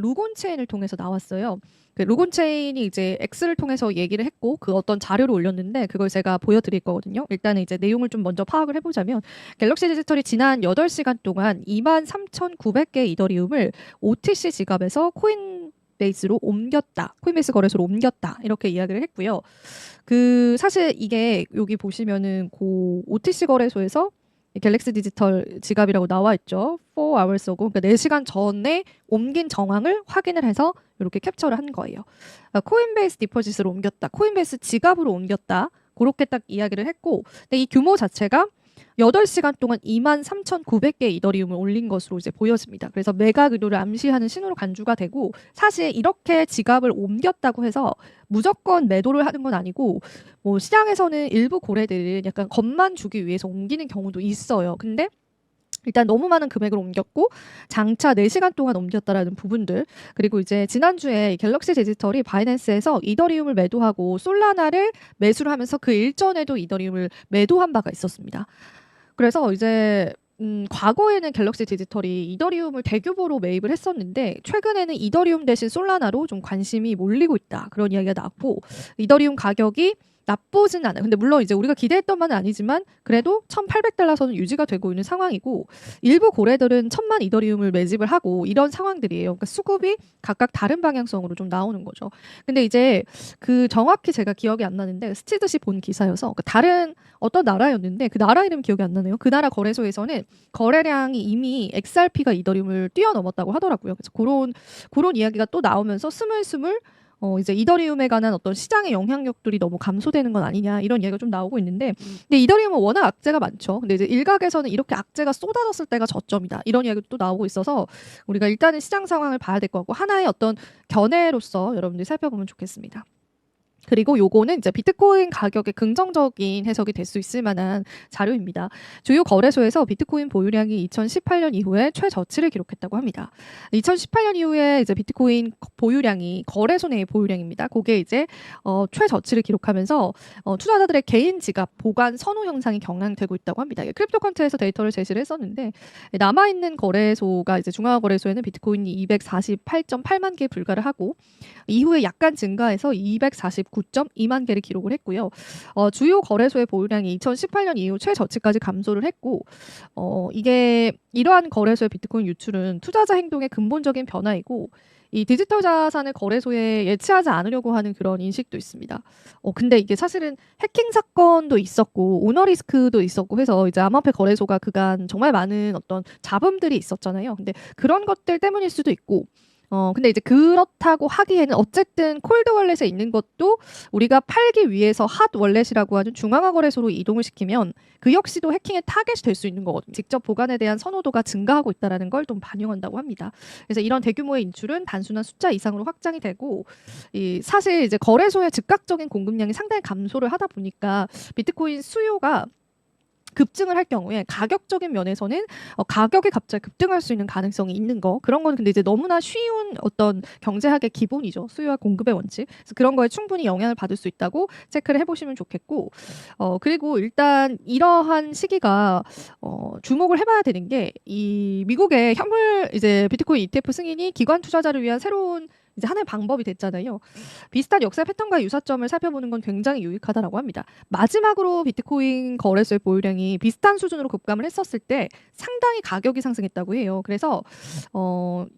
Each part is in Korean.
루곤 체인을 통해서 나왔어요. 그 루곤 체인이 이제 X를 통해서 얘기를 했고 그 어떤 자료를 올렸는데 그걸 제가 보여드릴 거거든요. 일단은 이제 내용을 좀 먼저 파악을 해보자면 갤럭시 디지털이 지난 8시간 동안 23,900개의 이더리움을 OTC 지갑에서 코인베이스로 옮겼다. 코인베이스 거래소로 옮겼다. 이렇게 이야기를 했고요. 그 사실 이게 여기 보시면은 그 OTC 거래소에서 갤럭시 디지털 지갑이라고 나와 있죠. 4 hours ago. 그러니까 4시간 전에 옮긴 정황을 확인을 해서 이렇게 캡처를 한 거예요. 코인베이스 디포짓으로 옮겼다. 코인베이스 지갑으로 옮겼다. 그렇게 딱 이야기를 했고, 근데 이 규모 자체가 8시간 동안 23,900개 이더리움을 올린 것으로 이제 보여집니다. 그래서 매각 의도를 암시하는 신호로 간주가 되고, 사실 이렇게 지갑을 옮겼다고 해서 무조건 매도를 하는 건 아니고, 뭐 시장에서는 일부 고래들은 약간 겁만 주기 위해서 옮기는 경우도 있어요. 근데 일단 너무 많은 금액을 옮겼고 장차 4시간 동안 옮겼다라는 부분들, 그리고 이제 지난주에 갤럭시 디지털이 바이낸스에서 이더리움을 매도하고 솔라나를 매수를 하면서 그 일전에도 이더리움을 매도한 바가 있었습니다. 그래서 이제 과거에는 갤럭시 디지털이 이더리움을 대규모로 매입을 했었는데 최근에는 이더리움 대신 솔라나로 좀 관심이 몰리고 있다. 그런 이야기가 나왔고 이더리움 가격이 나쁘진 않아요. 근데 물론 이제 우리가 기대했던 바는 아니지만 그래도 1,800달러 선은 유지가 되고 있는 상황이고 일부 고래들은 1,000만 이더리움을 매집을 하고 이런 상황들이에요. 그러니까 수급이 각각 다른 방향성으로 좀 나오는 거죠. 근데 이제 그 정확히 제가 기억이 안 나는데 스치듯이 본 기사여서 그러니까 다른 어떤 나라였는데 그 나라 이름 기억이 안 나네요. 그 나라 거래소에서는 거래량이 이미 XRP가 이더리움을 뛰어넘었다고 하더라고요. 그래서 그런 이야기가 또 나오면서 스물스물 이제 이더리움에 관한 어떤 시장의 영향력들이 너무 감소되는 건 아니냐 이런 이야기가 좀 나오고 있는데 근데 이더리움은 워낙 악재가 많죠. 근데 이제 일각에서는 이렇게 악재가 쏟아졌을 때가 저점이다 이런 이야기도 또 나오고 있어서 우리가 일단은 시장 상황을 봐야 될 것 같고 하나의 어떤 견해로서 여러분들이 살펴보면 좋겠습니다. 그리고 요거는 이제 비트코인 가격의 긍정적인 해석이 될 수 있을 만한 자료입니다. 주요 거래소에서 비트코인 보유량이 2018년 이후에 최저치를 기록했다고 합니다. 2018년 이후에 이제 비트코인 보유량이 거래소 내의 보유량입니다. 그게 이제 최저치를 기록하면서 투자자들의 개인 지갑 보관 선호 현상이 경향되고 있다고 합니다. 크립토 컨트에서 데이터를 제시를 했었는데 남아있는 거래소가 이제 중앙거래소에는 비트코인이 248.8만 개 불과를 하고 이후에 약간 증가해서 249.2만 개를 기록을 했고요. 주요 거래소의 보유량이 2018년 이후 최저치까지 감소를 했고 이게 이러한 거래소의 비트코인 유출은 투자자 행동의 근본적인 변화이고 이 디지털 자산을 거래소에 예치하지 않으려고 하는 그런 인식도 있습니다. 근데 이게 사실은 해킹 사건도 있었고 오너 리스크도 있었고 해서 이제 암호화폐 거래소가 그간 정말 많은 어떤 잡음들이 있었잖아요. 근데 그런 것들 때문일 수도 있고 근데 이제 그렇다고 하기에는 어쨌든 콜드 월렛에 있는 것도 우리가 팔기 위해서 핫 월렛이라고 하는 중앙화 거래소로 이동을 시키면 그 역시도 해킹의 타겟이 될 수 있는 거거든요. 직접 보관에 대한 선호도가 증가하고 있다는 걸 좀 반영한다고 합니다. 그래서 이런 대규모의 인출은 단순한 숫자 이상으로 확장이 되고 사실 이제 거래소의 즉각적인 공급량이 상당히 감소를 하다 보니까 비트코인 수요가 급증을 할 경우에 가격적인 면에서는 가격이 갑자기 급등할 수 있는 가능성이 있는 거 그런 건 근데 이제 너무나 쉬운 어떤 경제학의 기본이죠. 수요와 공급의 원칙. 그래서 그런 거에 충분히 영향을 받을 수 있다고 체크를 해보시면 좋겠고 그리고 일단 이러한 시기가 주목을 해봐야 되는 게 이 미국의 현물 이제 비트코인 ETF 승인이 기관 투자자를 위한 새로운 이제 하나의 방법이 됐잖아요. 비슷한 역사 패턴과 유사점을 살펴보는 건 굉장히 유익하다라고 합니다. 마지막으로 비트코인 거래소의 보유량이 비슷한 수준으로 급감을 했었을 때 상당히 가격이 상승했다고 해요. 그래서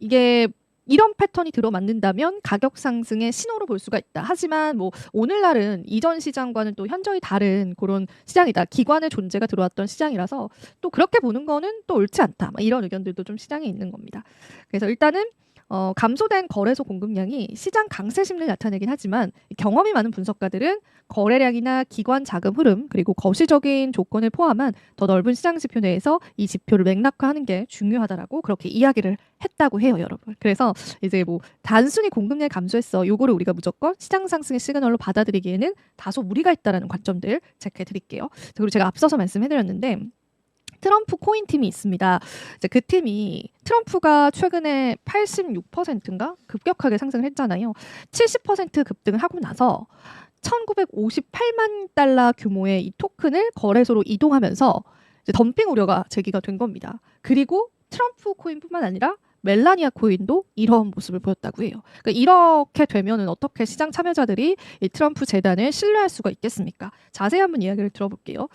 이게 이런 패턴이 들어맞는다면 가격 상승의 신호로 볼 수가 있다. 하지만 뭐 오늘날은 이전 시장과는 또 현저히 다른 그런 시장이다. 기관의 존재가 들어왔던 시장이라서 또 그렇게 보는 거는 또 옳지 않다. 이런 의견들도 좀 시장에 있는 겁니다. 그래서 일단은 감소된 거래소 공급량이 시장 강세 심리를 나타내긴 하지만 경험이 많은 분석가들은 거래량이나 기관 자금 흐름 그리고 거시적인 조건을 포함한 더 넓은 시장 지표 내에서 이 지표를 맥락화하는 게 중요하다라고 그렇게 이야기를 했다고 해요, 여러분. 그래서 이제 뭐 단순히 공급량이 감소했어. 요거를 우리가 무조건 시장 상승의 시그널로 받아들이기에는 다소 무리가 있다라는 관점들 체크해 드릴게요. 그리고 제가 앞서서 말씀해 드렸는데 트럼프 코인 팀이 있습니다. 이제 그 팀이 트럼프가 최근에 86%인가 급격하게 상승을 했잖아요. 70% 급등을 하고 나서 1958만 달러 규모의 이 토큰을 거래소로 이동하면서 이제 덤핑 우려가 제기가 된 겁니다. 그리고 트럼프 코인뿐만 아니라 멜라니아 코인도 이런 모습을 보였다고 해요. 그러니까 이렇게 되면은 어떻게 시장 참여자들이 이 트럼프 재단을 신뢰할 수가 있겠습니까? 자세히 한번 이야기를 들어볼게요.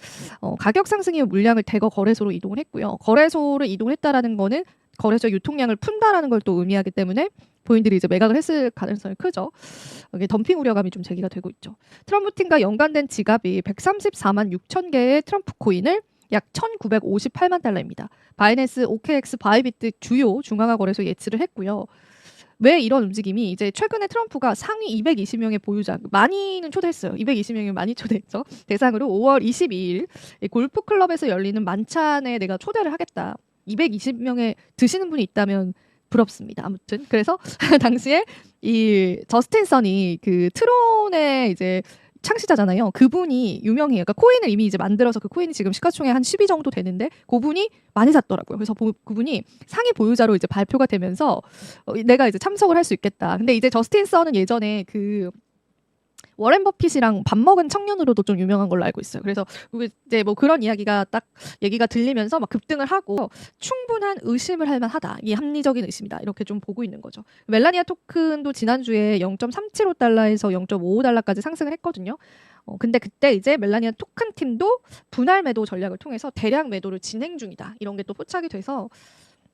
가격 상승 이후 물량을 대거 거래소로 이동을 했고요. 거래소를 이동했다라는 거는 거래소 유통량을 푼다라는 걸 또 의미하기 때문에 본인들이 이제 매각을 했을 가능성이 크죠. 이게 덤핑 우려감이 좀 제기가 되고 있죠. 트럼프 팀과 연관된 지갑이 134만 6천 개의 트럼프 코인을 약 1,958만 달러입니다. 바이낸스, OKX, 바이비트 주요 중앙화 거래소 예치를 했고요. 왜 이런 움직임이 이제 최근에 트럼프가 상위 220명의 보유자 많이는 초대했어요. 220명이 많이 초대했죠. 대상으로 5월 22일 골프 클럽에서 열리는 만찬에 내가 초대를 하겠다. 220명에 드시는 분이 있다면 부럽습니다. 아무튼 그래서 당시에 이 저스틴 선이 그 트론의 이제 창시자잖아요. 그분이 유명해요. 그러니까 코인을 이미 이제 만들어서 그 코인이 지금 시가총액 한 10위 정도 되는데 그분이 많이 샀더라고요. 그래서 그분이 상위 보유자로 이제 발표가 되면서 내가 이제 참석을 할 수 있겠다. 근데 이제 저스틴 선은 예전에 그 워렌 버핏이랑 밥 먹은 청년으로도 좀 유명한 걸로 알고 있어요. 그래서 이제 뭐 그런 이야기가 딱 얘기가 들리면서 막 급등을 하고 충분한 의심을 할 만하다. 이게 합리적인 의심이다. 이렇게 좀 보고 있는 거죠. 멜라니아 토큰도 지난주에 0.375달러에서 0.55달러까지 상승을 했거든요. 근데 그때 이제 멜라니아 토큰 팀도 분할 매도 전략을 통해서 대량 매도를 진행 중이다. 이런 게 또 포착이 돼서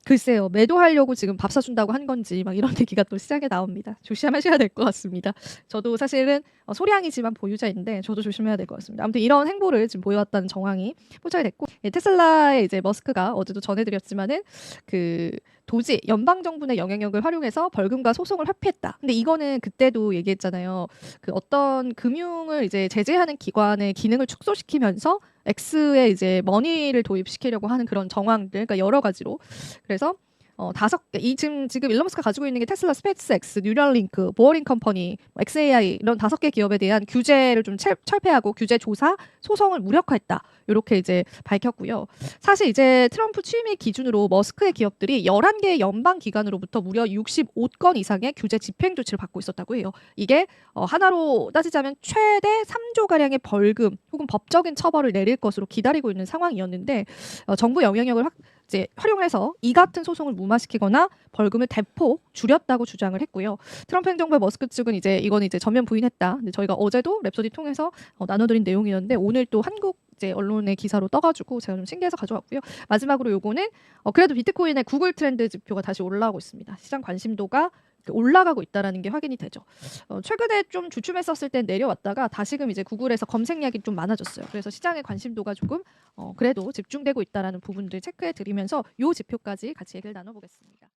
글쎄요. 매도하려고 지금 밥 사준다고 한 건지 막 이런 얘기가 또 시장에 나옵니다. 조심하셔야 될 것 같습니다. 저도 사실은 소량이지만 보유자인데 저도 조심해야 될 것 같습니다. 아무튼 이런 행보를 지금 보여왔다는 정황이 포착이 됐고 테슬라의 이제 머스크가 어제도 전해드렸지만은 그 도지 연방정부 내 영향력을 활용해서 벌금과 소송을 회피했다. 근데 이거는 그때도 얘기했잖아요. 그 어떤 금융을 이제 제재하는 기관의 기능을 축소시키면서 X에 이제 머니를 도입시키려고 하는 그런 정황들, 그러니까 여러 가지로. 그래서 5개, 지금 일론 머스크가 가지고 있는 게 테슬라, 스페이스X, 뉴럴링크, 보어링 컴퍼니, XAI 이런 5개 기업에 대한 규제를 좀 철폐하고 규제 조사, 소송을 무력화했다. 이렇게 이제 밝혔고요. 사실 이제 트럼프 취임일 기준으로 머스크의 기업들이 11개의 연방 기관으로부터 무려 65건 이상의 규제 집행 조치를 받고 있었다고 해요. 이게 하나로 따지자면 최대 3조 가량의 벌금 혹은 법적인 처벌을 내릴 것으로 기다리고 있는 상황이었는데 정부 영향력을 이제 활용해서 이 같은 소송을 무마시키거나 벌금을 대폭 줄였다고 주장을 했고요. 트럼프 행정부의 머스크 측은 이제 이건 이제 전면 부인했다. 근데 저희가 어제도 랩소디 통해서 나눠드린 내용이었는데 오늘 또 한국 이제 언론의 기사로 떠가지고 제가 좀 신기해서 가져왔고요. 마지막으로 요거는 그래도 비트코인의 구글 트렌드 지표가 다시 올라오고 있습니다. 시장 관심도가 올라가고 있다라는 게 확인이 되죠. 최근에 좀 주춤했었을 땐 내려왔다가 다시금 이제 구글에서 검색량이 좀 많아졌어요. 그래서 시장의 관심도가 조금 그래도 집중되고 있다라는 부분들 체크해 드리면서 요 지표까지 같이 얘기를 나눠보겠습니다.